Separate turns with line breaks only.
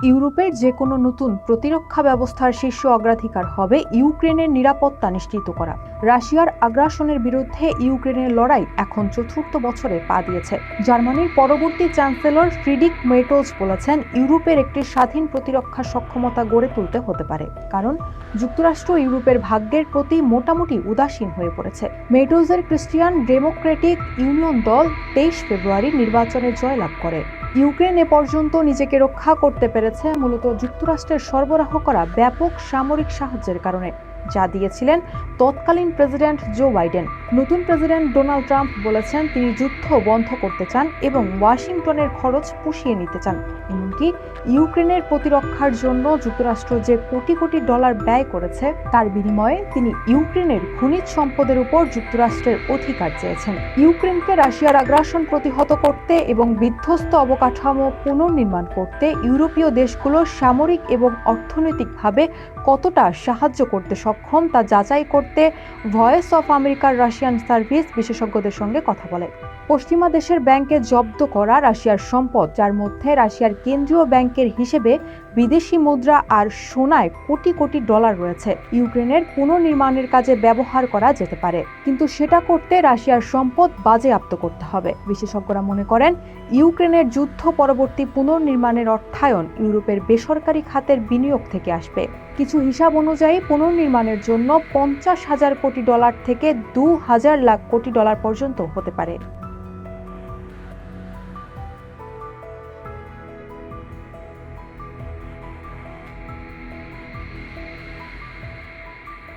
ইউরোপের যে কোনো নতুন প্রতিরক্ষা ব্যবস্থার শীর্ষ অগ্রাধিকার হবে ইউক্রেনের নিরাপত্তা নিশ্চিত করা। রাশিয়ার আগ্রাসনের বিরুদ্ধে ইউক্রেনের লড়াই এখন চতুর্থ বছরে পা দিয়েছে। জার্মানির পরবর্তী চ্যান্সেলর ফ্রিডরিখ মের্টজ বলেছেন, ইউরোপের একটি স্বাধীন প্রতিরক্ষা সক্ষমতা গড়ে তুলতে হতে পারে, কারণ যুক্তরাষ্ট্র ইউরোপের ভাগ্যের প্রতি মোটামুটি উদাসীন হয়ে পড়েছে। মের্টজের ক্রিশ্চিয়ান ডেমোক্রেটিক ইউনিয়ন দল 23 ফেব্রুয়ারি নির্বাচনে জয়লাভ করে। ইউক্রেন এ পর্যন্ত নিজেকে রক্ষা করতে পেরেছে মূলত যুক্তরাষ্ট্রের সরবরাহ করা ব্যাপক সামরিক সাহায্যের কারণে, যা দিয়েছিলেন তৎকালীন প্রেসিডেন্ট জো বাইডেন। নতুন প্রেসিডেন্ট ডোনাল্ড ট্রাম্প বলেছেন, তিনি যুদ্ধ বন্ধ করতে চান এবং ওয়াশিংটনের খরচ পুষিয়ে নিতে চান। এমনকি ইউক্রেনের প্রতিরক্ষার জন্য যুক্তরাষ্ট্র যে কোটি কোটি ডলার ব্যয় করেছে, তার বিনিময়ে তিনি ইউক্রেনের খনিজ সম্পদের উপর যুক্তরাষ্ট্রের অধিকার চেয়েছেন। ইউক্রেনকে রাশিয়ার আগ্রাসন প্রতিহত করতে এবং বিধ্বস্ত অবকাঠামো পুনর্নির্মাণ করতে ইউরোপীয় দেশগুলো সামরিক এবং অর্থনৈতিকভাবে কতটা সাহায্য করতে সক্ষম তা যাচাই করতে ভয়েস অফ আমেরিকার রাশিয়ান সার্ভিস বিশেষজ্ঞদের সঙ্গে কথা বলে। পশ্চিমা দেশের ব্যাংকে জব্দ করা রাশিয়ার সম্পদ, যার মধ্যে রাশিয়ার কেন্দ্রীয় ব্যাংকের হিসেবে বিদেশি মুদ্রা আর সোনায় কোটি কোটি ডলার রয়েছে, ইউক্রেনের পুনর্নির্মাণের কাজে ব্যবহার করা যেতে পারে। কিন্তু সেটা করতে রাশিয়ার সম্পদ বাজেয়াপ্ত করতে হবে। বিশেষজ্ঞরা মনে করেন, ইউক্রেনের যুদ্ধ পরবর্তী পুনর্নির্মাণের অর্থায়ন ইউরোপের বেসরকারি খাতের বিনিয়োগ থেকে আসবে। কিছু হিসাব অনুযায়ী পুনর্নির্মাণের জন্য 50,000 কোটি ডলার থেকে 2,000 লাখ কোটি ডলার পর্যন্ত হতে পারে।